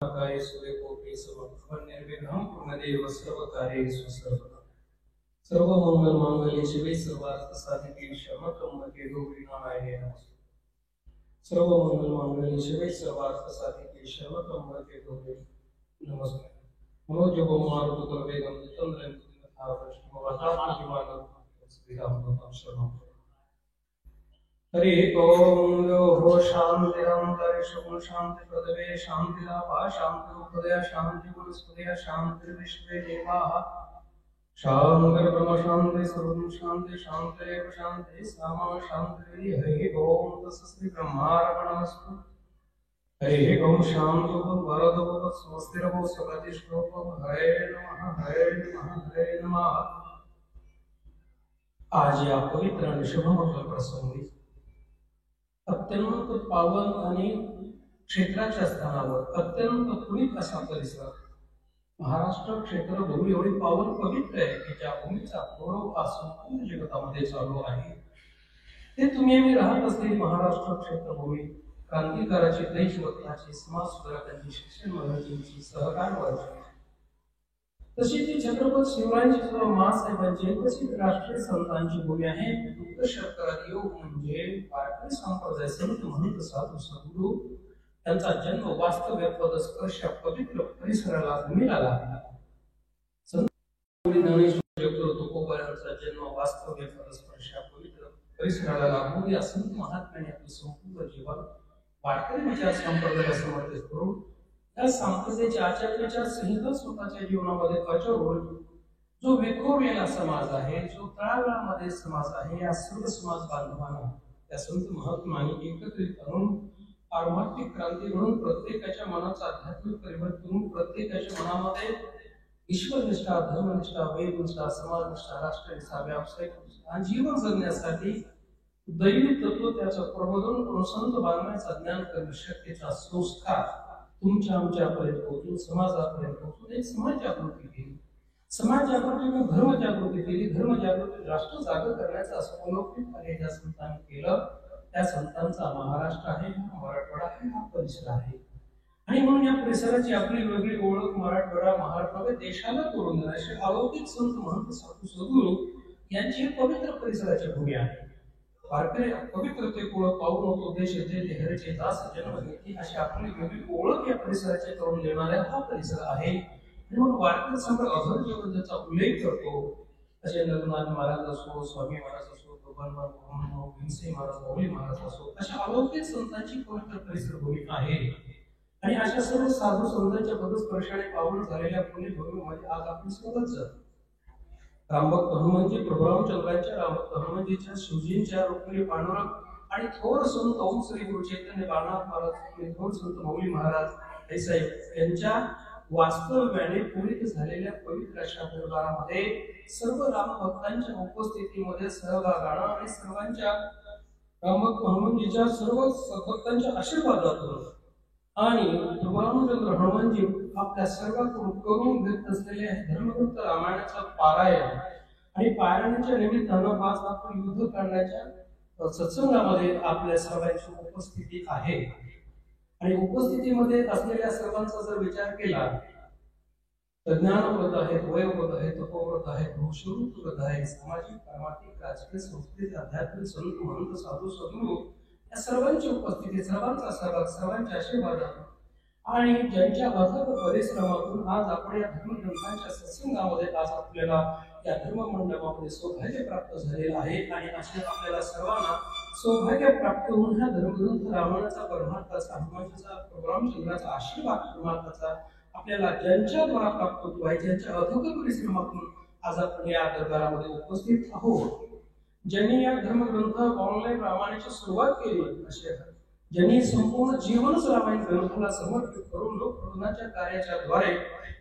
काय सूर्यकोटि समप्रभं निर्विघ्नं पूर्णदेव सर्वकार्येषु सर्वदा सर्वमंगल मांगल्ये शिवे सर्वार्थ साधिके शरणत्र्यंबके गौरी नारायणे नमस्ते। सर्वमंगल मांगल्ये शिवे सर्वार्थ साधिके शरणत्र्यंबके गौरी नमस्ते। मनोजवं मारुततुल्यवेगं जितेन्द्रियं बुद्धिमतां वरिष्ठं श्रीराम शरणं। हरि ओम यो शांतिरंतरिक्षं शांति पृथ्वी शांतिलाभा शांतिरुपदया शांति वनस्पतयः शांतिर्विश्वे देवाः शांतिर्ब्रह्म शांति सर्वं शांति शांतिरेव शांति सामा शांति। हरि ओम तस्मै ब्रह्मार्पणमस्तु। हरि ओम शांतो वरदो स्वस्तिरवो स्वप्रतिष्ठो हरे नमः हरे नमः हरे नमः। आज या पवित्र आणि शुभमंगल प्रसंगी अत्यंत पावन आणि क्षेत्राच्या स्थानावर अत्यंत पुनीत असा परिसर महाराष्ट्र क्षेत्रभूमी एवढी पावन पवित्र आहे की ज्या भूमीचा गौरव संपूर्ण जगतामध्ये चालू आहे। ते तुम्ही आम्ही राहत असलेली महाराष्ट्र क्षेत्रभूमी क्रांतिकाराची देशभक्ताची समाज सुधारकांची शिक्षण मंडळींची सहकार वर्षाची तशी ती छत्रपती शिवरायांची सुद्धा महासाहेबांची तशी राष्ट्रीय संतांची भूमी आहे। दुग्ध शर्करा योग म्हणजे वारकरी संप्रदाय संत महंत साधू सद्गुरू त्यांचा जन्म वास्तव्य पदस्पर्श पवित्र परिसराला भूमीला लागला। संत ज्ञानेश्वर तुकोबारांचा जन्म वास्तव्य पदस्पर्श पवित्र परिसराला लागून या संत महात्म्याने आपले संपूर्ण जीवन वारकरी विचार संप्रदायाला समर्पित करून या संप्रदायाच्या आचार्याच्या संहिता स्वतःच्या जीवनामध्ये अचूक जो विखुरलेला समाज आहे जो तळागाळामध्ये समाज आहे या सर्व समाज बांधवांना त्या संत महात्म्यांनी एकत्रित करून आध्यात्मिक क्रांती म्हणून प्रत्येकाच्या मनाचं आध्यात्मिक परिवर्तन करून प्रत्येकाच्या मनामध्ये ईश्वरनिष्ठा धर्मनिष्ठा वेदनिष्ठा समाजनिष्ठा राष्ट्रनिष्ठा व्यावसायिक जीवन जगण्यासाठी दैवी तत्व त्याचं प्रबोधन करून संत बांधण्याचा ज्ञान करणे शक्तीचा संस्कार तुमच्या आमच्यापर्यंत पोहोचून समाजापर्यंत पोहोचून एक समाज जागृती केली। समाज जागृतीने धर्म जागृती केली। धर्म जागृती राष्ट्र जागृत करण्याचा असं अलौकिक कार्य ज्या संतांनी केलं त्या संतांचा महाराष्ट्र आहे हा मराठवाडा आहे हा परिसर आहे। आणि म्हणून या परिसराची आपली वेगळी ओळख मराठवाडा महाराष्ट्र देशाला करून देण्याचे अलौकिक संत महंत साधू सद्गुरू यांची पवित्र परिसराची भूमी आहे। वारकरी पवित्रते कुळ पाहून होतो देश येथे हरेचे दास जन्म घेतली अशी आपली वेगळी ओळख या परिसराची करून देणारा हा परिसर आहे। म्हणून वारकरी संप्रदाय अधर्मचा उल्लेख करतो असे नरनाथ महाराज असो स्वामी महाराज असो भगवान भीमसेन महाराज गवळी महाराज असो अशा अलौकिक संतांची पवित्र परिसर भूमी आहे। आणि अशा सर्व साधू संतांच्या पदस्पर्शाने पावन झालेल्या पुण्यभूमीमध्ये आज आपण सर्वच रामभक्त हनुमानजी प्रभुरामचंद्रांच्या रामभक्त हनुमानजीच्या शिवजींच्या रुक्मिणी पांडुरंग आणि थोर संत ओम श्री गुरु चैतन्य बाळनाथ महाराज आणि थोर संत मौली महाराज हे साहेब यांच्या वास्तव्याने पूरित झालेल्या पवित्र अशा दरबारामध्ये सर्व रामभक्तांच्या उपस्थितीमध्ये सहभागानं आणि सर्वांच्या रामभक्त हनुमानजीच्या सर्व सद्भक्तांच्या आशीर्वादातून आणि प्रभुरामचंद्र हनुमानजी आपल्या सर्वांकडून करून घेत असलेले धर्मग्रंथ रामायणाचं पारायण आणि पारायणाच्या निमित्तानं आज आपण युद्ध करण्याच्या सत्संगामध्ये आपल्या सर्वांची उपस्थिती आहे। आणि उपस्थितीमध्ये असलेल्या सर्वांचा जर विचार केला तर ज्ञानव्रत आहेत वयोव्रत आहेत तपोव्रत आहेत भूषवृत्त व्रत आहे सामाजिक सामाजिक राजकीय संस्कृती आध्यात्मिक संत महंत साधू सद्गुरू या सर्वांची उपस्थिती सर्वांचा सहभाग सर्वांच्या आशीर्वादातून आणि ज्यांच्या अथक परिश्रमातून आज आपण या धर्मग्रंथांच्या सत्संगामध्ये आज आपल्याला या धर्ममंडपामध्ये सौभाग्य प्राप्त झालेलं आहे। आणि अशा आपल्याला सर्वांना सौभाग्य प्राप्त होऊन हा धर्मग्रंथ रामायणाचा परमार्थाचा हनुमानजीचा प्रभुरामचंद्राचा आशीर्वाद परमार्थाचा आपल्याला ज्यांच्याद्वारा प्राप्त होतो आहे ज्यांच्या अथक परिश्रमातून आज आपण या दरबारामध्ये उपस्थित आहोत। ज्यांनी या धर्मग्रंथ ऑनलाईन रामायणाची सुरुवात केली असे ज्यांनी संपूर्ण जीवनच रामायण ग्रंथाला समर्पित करून लोकप्रबोधनाच्या कार्याच्या द्वारे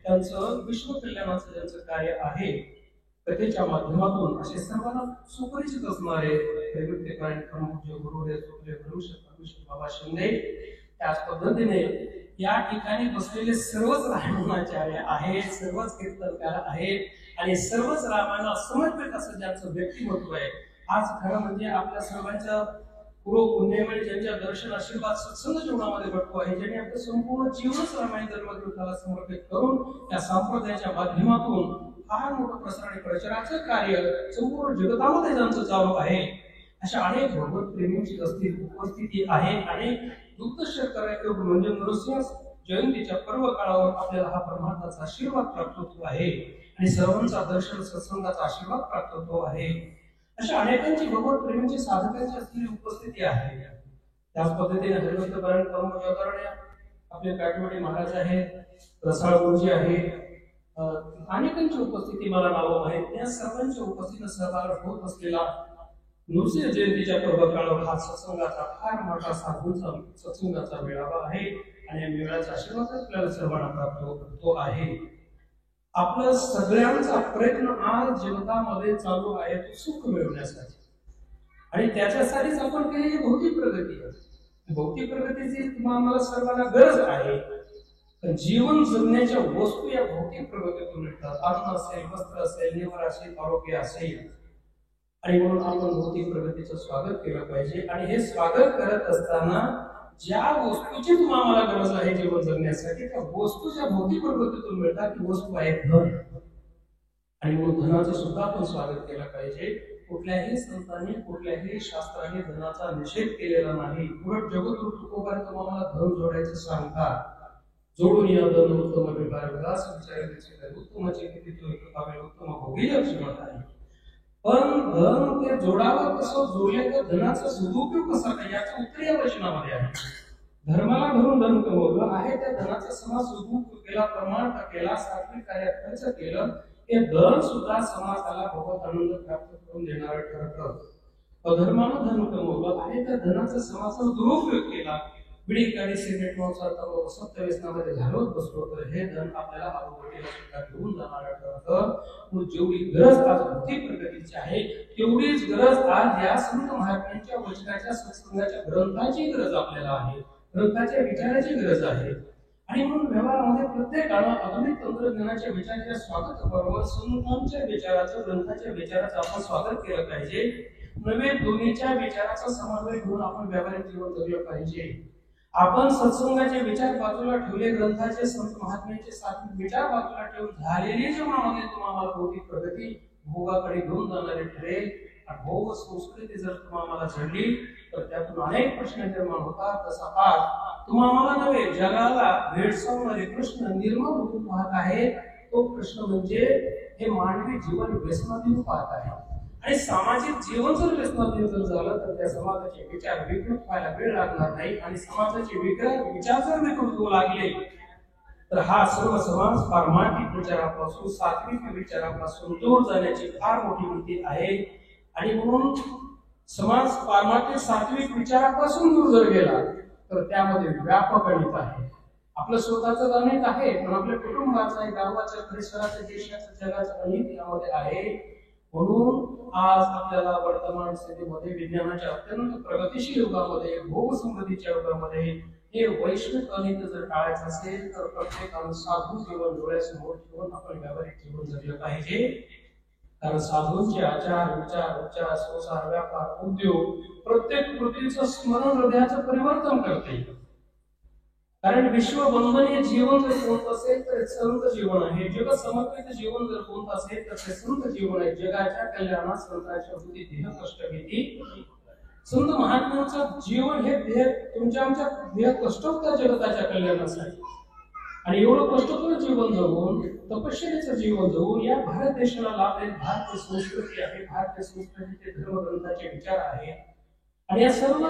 त्यांचं विश्व कल्याणाचं ज्यांचं कार्य आहे कथेच्या माध्यमातून असे सर्वांना सुपरिचित असणारे दैवत्यकारण कर्मपूज्य गुरुदेव चोपले परमेश्वर बाबा शिंदे त्याच पद्धतीने या ठिकाणी बसलेले सर्वच रामायणाचार्य आहेत सर्वच कीर्तनकार आहेत आणि सर्वच रामायणाला समर्पित असं ज्यांचं व्यक्तिमत्व आहे। आज खरं म्हणजे आपल्या सर्वांच्या पूर्व पुण्यमय ज्यांच्या दर्शन आशीर्वाद सत्संग जीवनामध्ये घडतो आहे, ज्यांनी आपलं संपूर्ण जीवनच रामायण धर्मग्रंथाला समर्पित करून या संप्रदायाच्या माध्यमातून फार मोठं प्रसार आणि प्रचाराचं कार्य संपूर्ण जगतामध्ये ज्यांचं चालू आहे, अशा अनेक भगवत प्रेमींची उपस्थिती आहे. अनेक दुग्धशर्करा म्हणजे नरसिंह जयंतीच्या पर्व काळावर आपल्याला हा परमात्माचा आशीर्वाद प्राप्त होतो आहे आणि सर्वांचा दर्शन सत्संगाचा आशीर्वाद प्राप्त होतो आहे. अशा अनेकांची भगवत प्रेमींची साधकांची असलेली उपस्थिती आहे. त्याच पद्धतीने हरिभक्त पारायण कर्मयोगी आपले काटवडे महाराज आहेत, रसाळ गुरुजी आहेत, अनेकांची उपस्थिती मला नावं आहेत. त्या सर्वांच्या उपस्थितीत सहभाग होत असलेला नृसिंह जयंतीच्या पर्व काळावर हा सत्संगाचा फार मोठा साधूंचा सत्संगाचा मेळावा आहे आणि या मेळाव्याचा आशीर्वाद आपल्याला सर्वांना प्राप्त होतो आहे. आपला सगळ्यांचा प्रयत्न आज जगतामध्ये चालू आहे तो सुख मिळवण्यासाठी आणि त्याच्यासाठीच आपण केलेली भौतिक प्रगती आहे. भौतिक प्रगतीची तुम्हाला सर्वांना गरज आहे, पण जीवन जगण्याच्या वस्तू या भौतिक प्रगतीतून मिळतात. अन्न असेल, वस्त्र असेल, निवारा असेल, आरोग्य असेल, आणि म्हणून आपण भौतिक प्रगतीचं स्वागत केलं पाहिजे. आणि हे स्वागत करत असताना ज्या वस्तूची तुम्हाला गरज आहे जीवन जगण्यासाठी, त्या वस्तू ज्या भौतिक प्रगतीतून मिळतात ती वस्तू आहे धन. आणि म्हणून धनाचं सुद्धा आपण स्वागत केलं पाहिजे. कुठल्याही संतांनी कुठल्याही शास्त्राने धनाचा निषेध केलेला नाही. उलट जगद्गुरु तुकोबार तुम्हाला धन जोडायचं सांगतात. जोडून या धन उत्तम विकार विलास विचारायचे उत्तमाचे किती उत्तम भोगी लक्षणात आहे. पण धन ते जोडावं कसं, जोडले तर धनाचा सदुपयोग कसा काय, याचं उत्तर या वचनामध्ये आहे. धर्माला धरून धन कमवलं आहे, त्या धनाचा समाज सदुपयोग केला, प्रमाण केला, सात्विक कार्यात खर्च केलं, हे धन सुद्धा समाजाला बहुत आनंद प्राप्त करून देणारं ठरतं. अधर्मानं धन कमवलं आहे, त्या धनाचा समाजाचा दुरुपयोग केला, बिडी काडी सिगरेट मांसाहार सत्य व्यसनामध्ये घालवत बसलो तर हे धन आपल्याला अधोगतीला सुद्धा घेऊन जाणारं ठरतं. म्हणून जेवढी गरज आज भौतिक प्रगतीची आहे, तेवढीच गरज आज या संत महात्म्यांच्या वचनाच्या सत्संगाच्या ग्रंथाची गरज आपल्याला आहे, ग्रंथाच्या विचाराची गरज आहे. आणि म्हणून व्यवहारामध्ये प्रत्येकाला आधुनिक तंत्रज्ञानाच्या विचाराचे स्वागत करावं, संतांच्या विचाराचं, ग्रंथाच्या विचाराचं आपण स्वागत केलं पाहिजे. नवे दोन्हीच्या विचाराचा समन्वय घेऊन आपण व्यावहारिक जीवन जगलं पाहिजे. आपण सत्संगाचे विचार बाजूला ठेवले, ग्रंथाचे संत महात्म्याचे सात्विक विचार बाजूला ठेवून झालेली जीवनामध्ये तुम्हाला भौतिक प्रगती भोगाकडे घेऊन जाणारी ठरेल. भोग संस्कृती जर तुम्हाला झडली तर त्यातून अनेक प्रश्न निर्माण होतात. तसा आज तुम्हाला नव्हे जगाला भेडसावणारे प्रश्न निर्माण होऊन पाहत आहे. तो प्रश्न म्हणजे हे मानवी जीवन व्यसनाधीन पाहत आहे. आणि सामाजिक जीवन जर व्यसनाधीन झालं तर त्या समाजाचे विचार विकृत व्हायला वेळ लागणार नाही. आणि समाजाचे विचार जर विकृत होऊ लागले तर हा सर्व समाज पारमार्थिक विचारापासून, सात्विक विचारापासून दूर जाण्याची फार मोठी भीती आहे. आणि म्हणून समाज पारमार्थिक सात्विक विचारापासून दूर जर गेला तर त्यामध्ये व्यापक गणित आहे. आपलं स्वतःचं गणित आहे, पण आपल्या कुटुंबाचं, गावाचं, परिसराचं, देशाचं, जगाचं गणित यामध्ये आहे. म्हणून आज आपल्याला वर्तमान स्थितीमध्ये विज्ञानाच्या अत्यंत प्रगतिशील युगामध्ये, भोग समृद्धीच्या युगामध्ये हे वैश्विक गणित जर टाळायचं असेल तर प्रत्येकानं साधू जीवन डोळ्यासमोर ठेवून आपण व्यावहारिक जीवन जगलं पाहिजे. कारण साधूंचे आचार, विचार, उपचार, संसार, व्यापार, उद्योग प्रत्येक कृतीचं स्मरण हृदयाचं परिवर्तन करते. कारण विश्ववंदनीय जीवन जर कोणतं असेल तर संत जीवन आहे. जग समर्पित जीवन जर कोणतं असेल तर ते संत जीवन आहे. जगाच्या कल्याणात संतांच्या होती देह कष्ट घेती. संत महात्म्यांचं जीवन हे देह तुमच्या आमच्या देह कष्ट होता जगताच्या कल्याणासाठी. आणि एवढं कष्टपूर्ण जीवन जगून, तपश्चर्याचं जीवन जगून या भारत देशाला लाभलेली भारतीय संस्कृती आहे. भारतीय संस्कृतीचे धर्मग्रंथाचे विचार आहेत. आणि या सर्व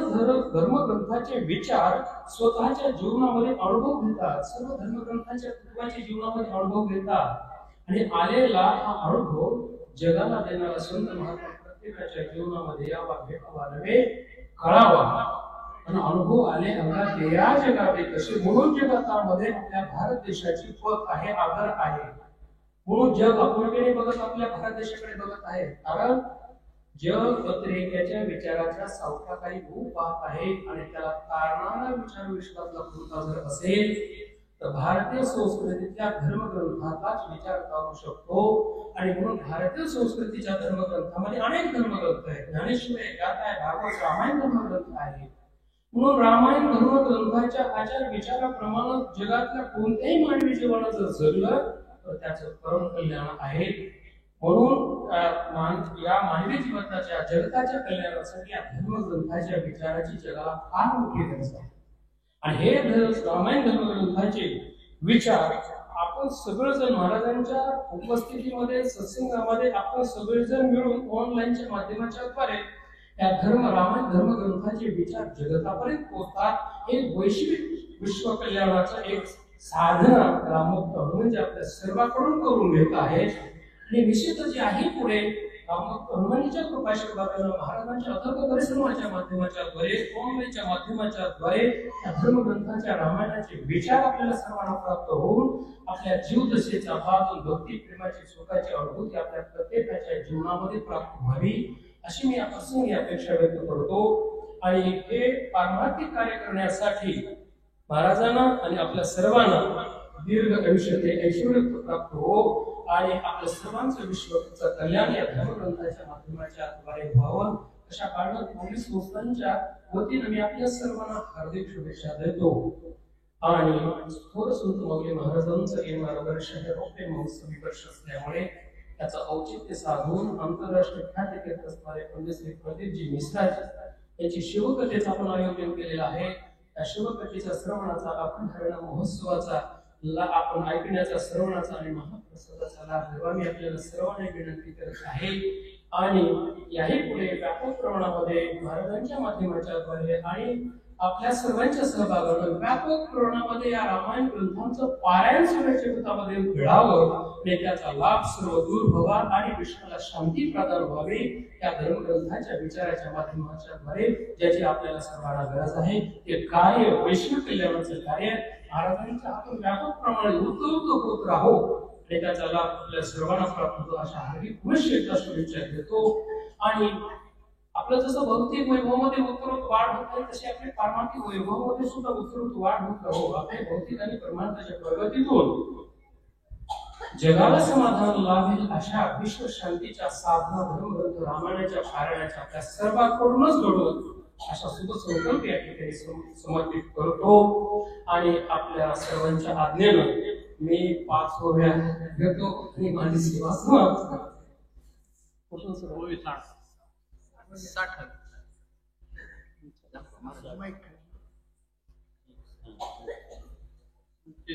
धर्मग्रंथाचे विचार स्वतःच्या जीवनामध्ये अनुभव घेतात. सर्व धर्मग्रंथाच्या तत्वाच्या जीवनामध्ये अनुभव घेतात. आणि आलेला हा अनुभव जगाला देणारा संत महात्मा प्रत्येकाच्या जीवनामध्ये यावा, भेटावा, नव्हे कळावा. आणि अनुभव आले अंगात या जगावे कसे. म्हणून जगतामध्ये आपल्या भारत देशाची पत आहे, आदर आहे. म्हणून जग आपुलकीने बघत आपल्या भारत देशाकडे बघत आहे. कारण जग व्यतिरेक्याच्या विचाराच्या सावकाखाली खूप पाहत आहे. आणि त्याला तारणारा विचार विश्वातला कोणता जर असेल तर भारतीय संस्कृतीच्या धर्मग्रंथाचाच विचार करू शकतो. आणि म्हणून भारतीय संस्कृतीच्या धर्मग्रंथामध्ये अनेक धर्मग्रंथ आहेत. ज्ञानेश्वर आहे, गाथा आहे, भागवत, रामायण धर्मग्रंथ आहे. म्हणून रामायण धर्मग्रंथाच्या आचार विचाराप्रमाणे जगातल्या कोणत्याही मानवी जीवनात जर जगलं तर त्याचं परम कल्याण आहे. म्हणून या मानवी जीवनाच्या जगताच्या कल्याणासाठी या धर्मग्रंथाच्या विचाराची जगाला फार मोठी गरज आहे. आणि हे रामायण धर्मग्रंथाचे विचार आपण सगळेजण महाराजांच्या उपस्थितीमध्ये सत्संगामध्ये आपण सगळेजण मिळून ऑनलाईनच्या माध्यमाच्या द्वारे या रामायण धर्मग्रंथाचे विचार जगतापर्यंत पोहोचतात. हे वैश्विक विश्व कल्याणाचं एक साधन रामभक्त म्हणजे आपल्या सर्वांकडून करून घेत आहे. आणि निश्चितच आहे पुढे रामभक्त हनुमानजीच्या कृपाशीर्वादाने महाराजांच्या अथक परिश्रमाच्या माध्यमाच्या द्वारे ऑनलाईनच्या माध्यमाच्या द्वारे या धर्मग्रंथाच्या रामायणाचे विचार आपल्याला सर्वांना प्राप्त होऊन आपल्या जीवदशेचा भाग भक्ती प्रेमाची सुखाची अनुभूती आपल्या प्रत्येकाच्या जीवनामध्ये प्राप्त व्हावी अशी मी प्रसंगी अपेक्षा व्यक्त करतो. आणि हे पारमार्थिक कार्य करण्यासाठी महाराजांना आणि आपल्या सर्वांना दीर्घ आयुष्याचे ऐश्वर्य प्राप्त हो आणि आपल्या सर्वांचं विश्वाचं कल्याण या धर्मग्रंथाच्या माध्यमाच्या द्वारे व्हावं अशा पालक पोलीस संस्थांच्या वतीने मी आपल्या सर्वांना हार्दिक शुभेच्छा देतो. आणि थोर संत माऊली महाराजांचं येणारं वर्ष हे रौप्य महोत्सवी वर्ष असल्यामुळे त्याचं औचित्य साधून आंतरराष्ट्रीय ख्याती घेत असणारे पंडित श्री प्रदीपजी मिश्राजी यांची शिवकथेचं आपण आयोजन केलेलं आहे. त्या शिवकथेच्या श्रवणाचा आपण हरण महोत्सवाचा आपण ऐकण्याचा श्रवणाचा आणि महाप्रसादाचा लाभ घ्यावा मी आपल्याला सर्वांना विनंती करत आहे. आणि याही पुढे व्यापक प्रमाणामध्ये महाराजांच्या माध्यमाच्या द्वारे आणि आपल्या सर्वांच्या सहभागाने व्यापक प्रमाणामध्ये या रामायण ग्रंथांचं पारायण सगळ्या जगतामध्ये घडावं आणि त्याचा लाभ सर्व दूर व्हावा आणि विश्वाला शांती प्रदान व्हावी या धर्मग्रंथाच्या विचाराच्या माध्यमाच्या द्वारे ज्याची आपल्याला सर्वांना गरज आहे ते कार्य वैश्विक कल्याणाचं कार्य महाराजांच्या आपण व्यापक प्रमाणे उत्तम होत राहू आणि त्याचा लाभ आपल्या सर्वांना प्राप्त होतो अशा हार्दिक पुनश्च शुभेच्छा देतो. आणि आपलं जसं भौतिक वैभवामध्ये उत्तरोत्तर वाढ होत आहे तशी आपली पारमार्थिक वैभवामध्ये सुद्धा उत्तरोत्तर वाढ होत राहू. आपल्या भौतिक आणि परमार्थाच्या प्रगतीतून जगाला समाधान लाभेल अशा विश्व शांतीच्या साधना धर्मग्रंथ रामायणाच्या पारायणाच्या आपल्या सर्वांकडूनच घडवत अशा शुभ संकल्प या ठिकाणी समर्पित करतो. आणि आपल्या सर्वांच्या आज्ञेनं मी 5 ओव्या घेतो आणि माझी सेवा समाप्त करतो. मुक्ती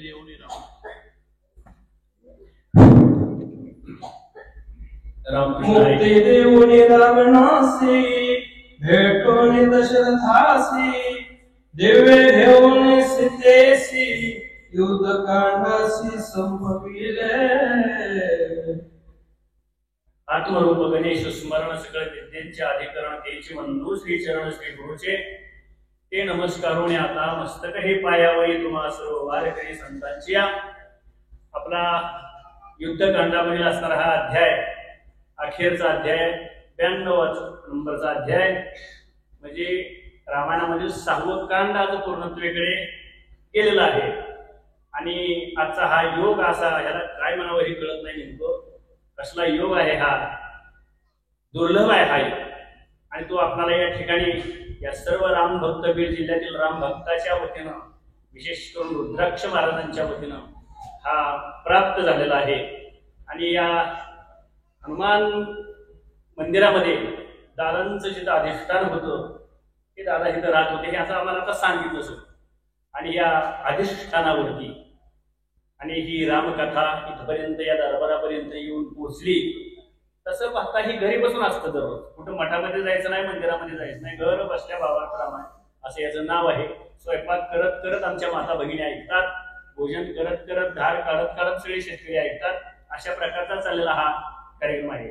देऊनी रावणासी भेटून दशरथासी दिव्य घेऊन सीतेसी युद्ध कांडासी संपविले. आत्मरूप गणेश स्मरण सकळ विद्येचे अधिकरण तेची बंधू श्री चरण श्री गुरुचे ते नमस्कारोने आता मस्तक हे पायावरी तुम्हा सर्व वारकरी संतांची. आपला युद्धकांडामध्ये असणारा हा अध्याय अखेरचा अध्याय 92 नंबरचा अध्याय म्हणजे रामायणामधील 6वं कांड आज पूर्णत्वेकडे गेलेला आहे. आणि आजचा हा योग असा ह्याला काय म्हणावं हे कळत नाही नेमकं. कसला योग आहे हा, दुर्लभ आहे हा. आणि तो आपल्याला या ठिकाणी या सर्व रामभक्त बीड जिल्ह्यातील रामभक्ताच्या वतीनं विशेष करून रुद्राक्ष महाराजांच्या वतीनं हा प्राप्त झालेला आहे. आणि या हनुमान मंदिरामध्ये दादांचं जिथं अधिष्ठान होतं ते दादा इथं राहत होते हे असं आम्हाला आता सांगितलं सर. आणि या अधिष्ठानावरती आणि ही रामकथा इथपर्यंत या दरबारापर्यंत येऊन पोहोचली. तसं पाहता ही घरी बसून असतं दररोज. कुठं मठामध्ये जायचं नाही, मंदिरामध्ये जायचं नाही, घर बसल्या भावात रामायण असं याचं नाव आहे. स्वयंपाक करत करत आमच्या माता भगिनी ऐकतात, भोजन करत करत धार काढत काढत सगळे शेतकरी ऐकतात. अशा प्रकारचा चाललेला हा कार्यक्रम आहे.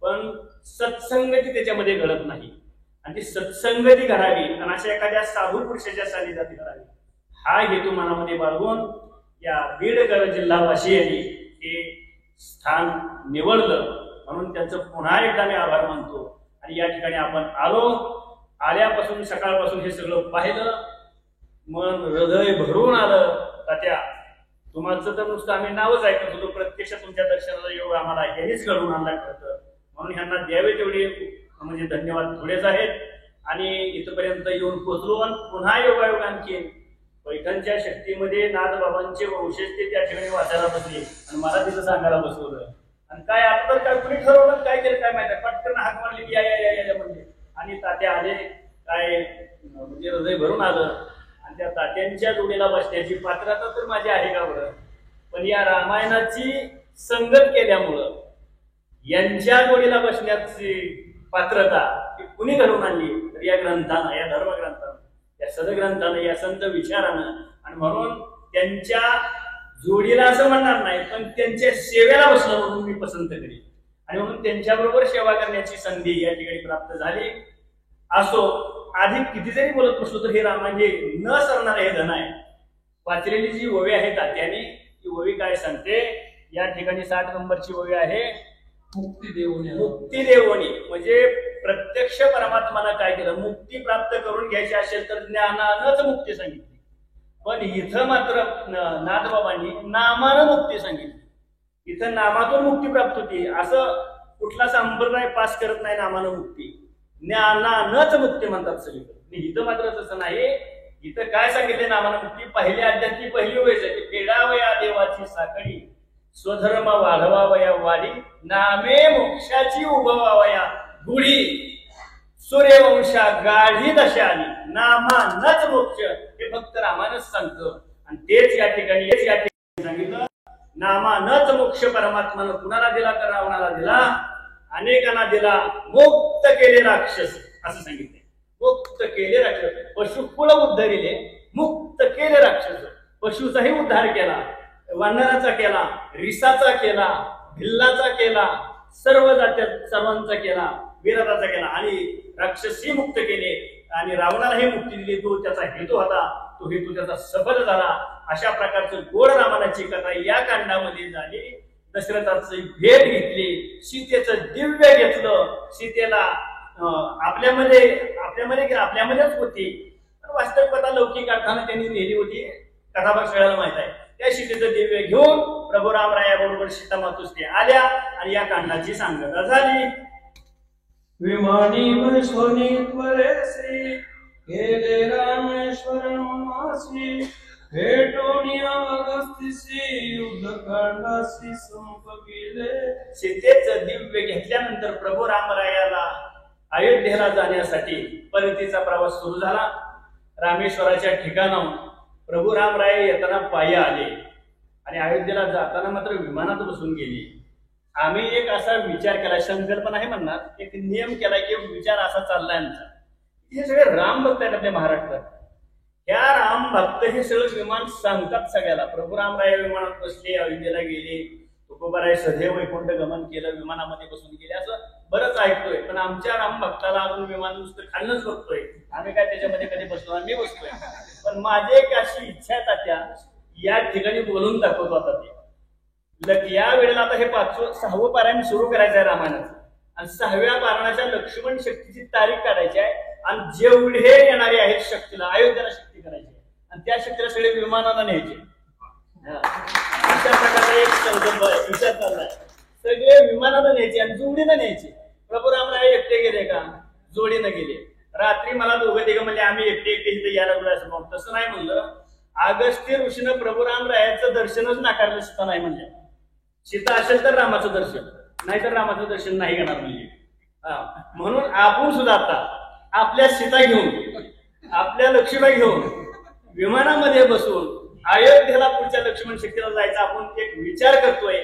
पण सत्संगती त्याच्यामध्ये घडत नाही. आणि ती सत्संगती घडावी आणि अशा एखाद्या साधू पुरुषाच्या सानिध्यात घडावी हा हेतू मनामध्ये बाळगून या बीडकर जिल्हावासियांनी हे स्थान निवडलं. म्हणून त्यांचं पुन्हा एकदा मी आभार मानतो. आणि या ठिकाणी आपण आल्यापासून सकाळपासून हे सगळं पाहिलं, मन हृदय भरून आलं. तात्या तुम्हाला तर नुसतं आम्ही नावच ऐकत होतो, प्रत्यक्ष तुमच्या दर्शनाचा योग आम्हाला यांनीच घडवून आणला ठरतं. म्हणून ह्यांना द्यावे तेवढे म्हणजे धन्यवाद थोडेच आहेत. आणि इथपर्यंत येऊन पोहोचलो आणि पुन्हा योगायोग आणखी पैठणच्या शक्तीमध्ये नाथबाबांचे वंशज ते त्या ठिकाणी वाचायला बसले आणि मला तिथं सांगायला बसवलं. आणि काय आता तर काय कुणी ठरवलं काय केलं काय माहिती, पटकन हाक मारली की या म्हणजे. आणि तात्या आले, काय म्हणजे हृदय भरून आलं. आणि त्या तात्यांच्या जोडीला बसण्याची पात्रता तर माझी आहे का बरं, पण या रामायणाची संगत केल्यामुळं यांच्या जोडीला बसण्याची पात्रता ती कुणी घडवून आणली तर या ग्रंथानं, या धर्मग्रंथानं, या सदग्रंथानं, या संत विचारानं. आणि म्हणून त्यांच्या जोडीला असं म्हणणार नाही, पण त्यांच्या सेवेला बसणं म्हणून मी पसंत करेन. आणि म्हणून त्यांच्याबरोबर सेवा करण्याची संधी या ठिकाणी प्राप्त झाली. असो, आधी किती जरी बोलत बसलो तर हे रामायण हे न सरणार हे धन आहे. वाचलेली जी ओवी आहे तात्याने, ती ओवी काय सांगते, या ठिकाणी 60 नंबरची ओवी आहे, मुक्ती देऊन मुक्ती देवणी. म्हणजे प्रत्यक्ष परमात्मानं काय केलं, मुक्ती प्राप्त करून घ्यायची असेल तर ज्ञानानंच मुक्ती सांगितली. पण इथं मात्र नाथबाबांनी नामानं मुक्ती सांगितली. इथं नामातून मुक्ती प्राप्त होती, असं कुठला संप्रदाय पास करत नाही नामानं मुक्ती. ज्ञानानंच मुक्ती म्हणतात सगळीकडे. इथं मात्र तसं नाही. इथं काय सांगितले नामानं मुक्ती, पहिल्या अध्यायातली पहिली ओळ आहे, फेडावया देवाची साखळी, स्वधर्म वाढवावया वाढी, नामे मोक्षाची उभवावया गुढी, सूर्यवंशा गाढी दशा आली, नामानच मोक्ष. हे फक्त रामानच सांगतं. आणि तेच या ठिकाणी सांगितलं, नामानच मोक्ष परमात्मानं कुणाला दिला तर रावणाला दिला, अनेकांना दिला, मुक्त केले राक्षस असं सांगितले. मुक्त केले राक्षस, पशुकुळ उद्धरिले, मुक्त केले राक्षस. पशुचाही उद्धार केला, वानराचा केला, रिसाचा केला, भिल्लाचा केला, सर्व जात्या सर्वांचा केला, विराटाचा केला आणि राक्षसही मुक्त केले. आणि रावणालाही मुक्ती दिली. तो त्याचा हेतू होता, तो हेतू त्याचा सफल झाला. अशा प्रकारचं गोड रामायणाची कथा या कांडामध्ये झाली. दशरथाची भेट घेतली, सीतेचं दिव्य घेतलं, सीतेला आपल्यामध्येच होती. वास्तविक कथा लौकिक अर्थानं त्यांनी नेली होती, कथाभाग सगळ्याला माहित आहे. त्या सीतेचं दिव्य घेऊन प्रभू रामरायाबरोबर सीता मातुश्री आल्या आणि या कांडाची सांगता झाली. विमानी वैश्वनी त्वरेसी गेले रामेश्वर मासी, भेटोनिया अगस्तीसी युद्धकांडासी संपविले. सीतेचं दिव्य घेतल्यानंतर प्रभू रामरायाला अयोध्येला जाण्यासाठी परतीचा प्रवास सुरू झाला. रामेश्वराच्या ठिकाणाहून प्रभू रामराय येताना पायी आले आणि अयोध्येला जाताना मात्र विमानात बसून गेले. आम्ही एक असा विचार केला, संकल्पना आहे म्हणणार, एक नियम केला की विचार असा चाललाय आमचा, हे सगळे राम भक्त आहेत आपल्या महाराष्ट्रात. ह्या राम भक्त हे सगळं विमान सांगतात सगळ्याला. प्रभू रामराय विमानात बसले, अयोध्येला गेले, तुकोबाराय सदैव वैकुंठ गमन केलं, विमानामध्ये बसून गेले, असं बरंच ऐकतोय. पण आमच्या राम भक्ताला अजून विमान नुसतं खाल्लंच बघतोय, आम्ही काय त्याच्यामध्ये कधी बसलो, मी बसतोय. पण माझी एक अशी इच्छा आहे तात्या, या ठिकाणी बोलून दाखवतो आता ते. या वेळेला आता हे 6वं पारायण सुरू करायचं आहे रामायणाचं, आणि 6व्या पारायणाच्या लक्ष्मण शक्तीची तारीख काढायची आहे. आणि जेवढे येणारे आहेत शक्तीला, अयोध्येला शक्ती करायची आहे, आणि त्या शक्तीला सगळे विमानाला न्यायचे. अशा प्रकारचा एक संकल्प विचार चाललाय. सगळे विमानाला न्यायचे आणि जोडीनं न्यायचे. प्रभू रामराय एकटे गेले का? जोडीनं गेले. रात्री मला दोघं तिघं म्हणजे आम्ही एकटे इथे यायला लागलो असं म्हणून, तसं नाही म्हणलं. अगस्त्य ऋषीनं प्रभू रामरायाचं दर्शनच नाकारलं. सीता नाही म्हणजे, सीता असेल तर रामाचं दर्शन, नाहीतर रामाचं दर्शन नाही घेणार म्हणजे. म्हणून आपण सुद्धा आता आपल्या सीता घेऊन, आपल्या लक्ष्मीबाई घेऊन विमानामध्ये बसून अयोध्येला पुढच्या लक्ष्मण शक्तीला जायचा आपण एक विचार करतोय,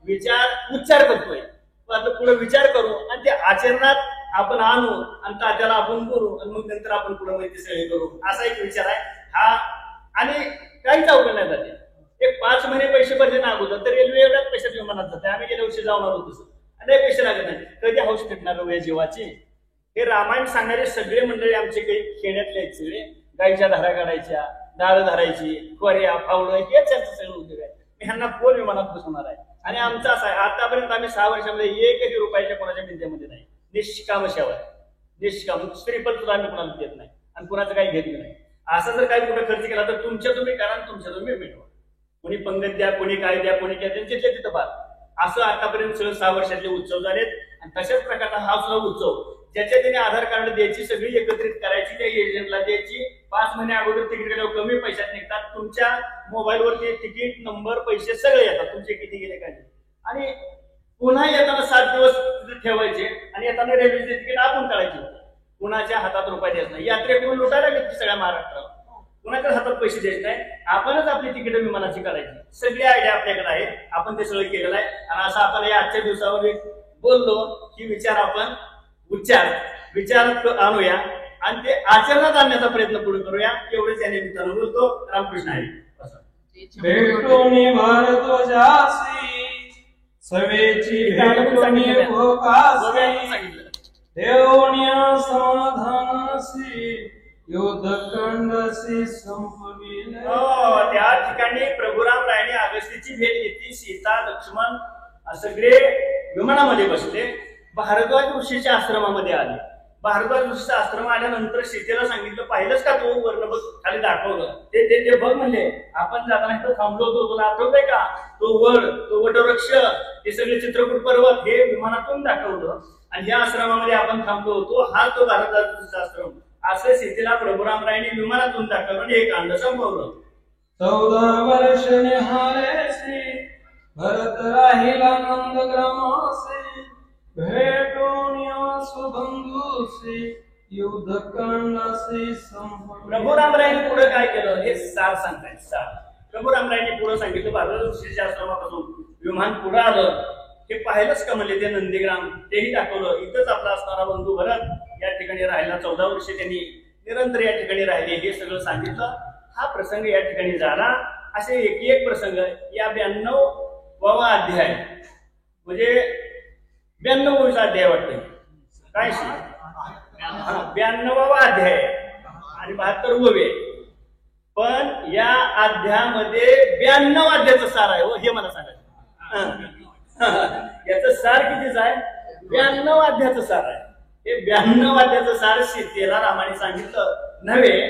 उच्चार करतोय. आता पुढे विचार करू आणि ते आचरणात आपण आणू आणि तात्याला आपण बोलू आणि मग नंतर आपण पुढे माहिती सगळे करू, असा एक विचार आहे हा. आणि काहीच अवघड नाही जाते. एक 5 महिने पैसे भरले ना अगोदर तर रेल्वे एवढ्याच पैशात विमानात जाते. आम्ही गेल्या वर्षी जाऊन आलो तसं, आणि पैसे लागत नाही. कधी हौस फिटणार या जीवाची. हे रामायण सांगणारे सगळे मंडळी आमचे काही खेड्यातले आहेत सगळे. गाईच्या धारा काढायच्या, दाळ धरायची, कोऱ्या फावडं, हेच त्यांचं सगळं उद्योग आहे. मी ह्यांना कोण विमानात बसवणार आहे. आणि आमचं असं आहे, आतापर्यंत आम्ही 6 वर्षामध्ये 1 रुपयाच्या कोणाच्या विद्यामध्ये नाही. निष्काम सेवा आहे, निष्काम. श्रीफल सुद्धा आम्ही कोणाला देत नाही आणि कुणाचं काही घेत नाही. असा जर काही कुठं खर्च केला तर तुमच्या तुम्ही करा, तुमच्या तुम्ही मिळवा. कोणी पंगत द्या, कोणी काय द्या, कोणी काय द्या, तिथल्या तिथं फार असं आतापर्यंत सगळं 6 वर्षातले उत्सव झालेत. आणि तशाच प्रकारचा हा सुद्धा उत्सव ज्याच्या त्याने आधार कार्ड द्यायची, सगळी एकत्रित करायची, त्या एजंटला द्यायची. 5 महिने अगोदर तिकीट केल्यावर कमी पैशात निघतात. तुमच्या मोबाईलवरती तिकीट नंबर पैसे सगळे येतात, तुमचे किती गेले काय. आणि पुन्हा येताना 7 दिवस ठेवायचे आणि येताना रेल्वेचे तिकीट आपण काढायचे. कुणाच्या हातात रुपये द्यायचा नाही. यात्रेकडून लुटायला घेतली सगळ्या महाराष्ट्रात, कुणाच्याच हातात पैसे द्यायचे नाही. आपणच आपली तिकीट विमानाची काढायची. सगळी आयडिया आपल्याकडे आहे, आपण ते सगळं केलेलं आहे. आणि असं आपण या आजच्या दिवसावर बोललो की विचार आणूया आणि ते आचरणात आणण्याचा प्रयत्न पुढे करूया. एवढंच या निमित्तानं बोलतो. रामकृष्ण हरी. भेटोनी भारद्वाजासी सवेची भेटोनी भोकासी देवनिया समाधानासी युद्धखंडसी संपविले. त्या ठिकाणी प्रभुराम रायाने अगस्तीची भेट घेतली. सीता लक्ष्मण सगळे विमानामध्ये बसले. भारद्वाज ऋषीच्या आश्रमामध्ये आले. भारद्वाज ऋषीचा आश्रम आल्यानंतर सीतेला सांगितलं, पाहिलंच का तू वर्ण बघ, खाली दाखवलं ते बघ म्हणले. आपण जाताना इथं थांबलो होतो, तुला आठवतंय का? तो वटवृक्ष, हे सगळे चित्रकूट पर्वत हे विमानातून दाखवलं. आणि या आश्रमामध्ये आपण थांबलो होतो, हा तो भारद्वाज ऋषीचा आश्रम. असं सीतेला प्रभुराम रायाने विमानातून दाखवलं आणि हे कांड संपवलं. 14 वर्ष निहाळेसी भरत राहिला नंदग्रामासी भेटोनिया सुबंधूसी युद्धखंडासी संपविले. प्रभुराम रायाने पुढे काय केलं हे सार सांगतायत. प्रभुराम रायाने पुढे सांगितलं, भारद्वाज ऋषीच्या आश्रमापासून विमान पुढे आलं. हे पाहिलंच का म्हणले ते नंदीग्राम, तेही दाखवलं. इथंच आपला असणारा बंधू भरत या ठिकाणी राहिला. 14 वर्ष त्यांनी निरंतर या ठिकाणी राहिले. हे सगळं सांगितलं. हा प्रसंग या ठिकाणी झाला. असे एक प्रसंग या 92वा अध्याय म्हणजे 92वा अध्याय वाटतं काय 92वा अध्याय आणि 72वे. पण या अध्यायामध्ये 92 अध्यायाचं सार आहे हो, हे मला सांगायचं. याचं सार कितीच आहे? 92 अध्यायाचं सार आहे. हे 92 अध्यायाचं सार सीतेला रामाने सांगितलं नव्हे.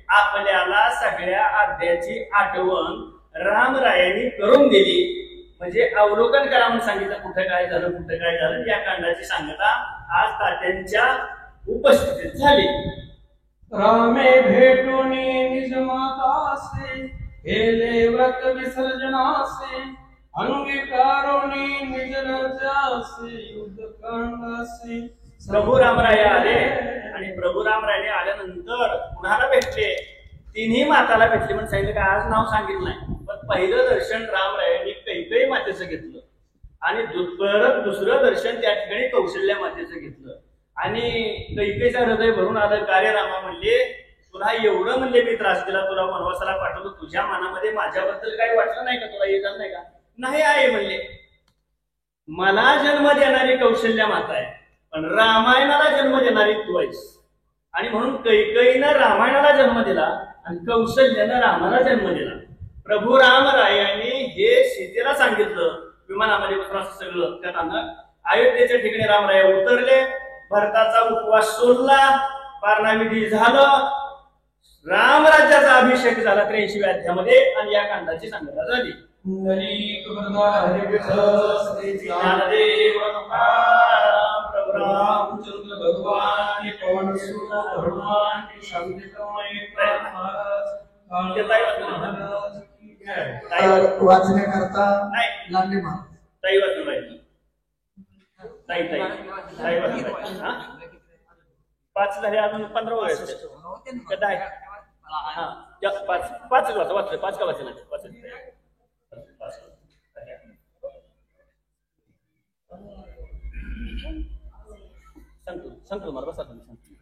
आपल्याला सगळ्या अध्यायाची आठवण रामरायांनी करून दिली. म्हणजे अवलोकन करा म्हणून सांगितलं, कुठं काय झालं. या कांडाची सांगता आज तात्यांच्या उपस्थितीत झाली. रामे भेटोनी निज मातासे केले व्रत विसर्जनासे अंगीकारोनी निज राजासे युद्धकांडासे. प्रभू रामराय आले आणि प्रभू रामरायाने आल्यानंतर कुणाला भेटले? तिन्ही माताला भेटले म्हणून सांगितलं. का आज नाव सांगितलं नाही, पण पहिलं दर्शन रामरायांनी कैकेयी मातेचं घेतलं आणि परत दुसरं दर्शन त्या ठिकाणी कौशल्या मातेचं घेतलं. आणि कैकेयीचं हृदय भरून आलं. कार्य रामा म्हणले, तुला एवढं म्हणले मी त्रास दिला, तुला वनवासाला पाठवलं, तुझ्या मनामध्ये माझ्याबद्दल काही वाटलं नाही का? तुला येत नाही का? नाही आहे म्हणले. मला जन्म देणारी कौशल्या माता आहे, पण रामायणाला जन्म देणारी तू आहेस. आणि म्हणून कैकेयीनं रामायणाला जन्म दिला आणि कौशल्यानं रामाला जन्म दिला. प्रभू रामरायांनी हे सीतेला सांगितलं. विमानामध्ये बसून असं सगळं त्यानं अयोध्येच्या ठिकाणी रामराय उतरले. भरताचा उपवास सोडला, पारणाविधी झालं, रामराज्याचा अभिषेक झाला 83व्या अध्यायामध्ये आणि या कांडाची सांगता झाली. प्रभु रामचंद्र भगवान पवन सुत हनुमान वाचण्याकरता लागले मा ताई वाचून राहिली. ताई वाचून राहिली. 5 झाले, अजून 15 व्हायचे. पाच का वाचले? सांगतो मला बसा तुम्ही सांगतो.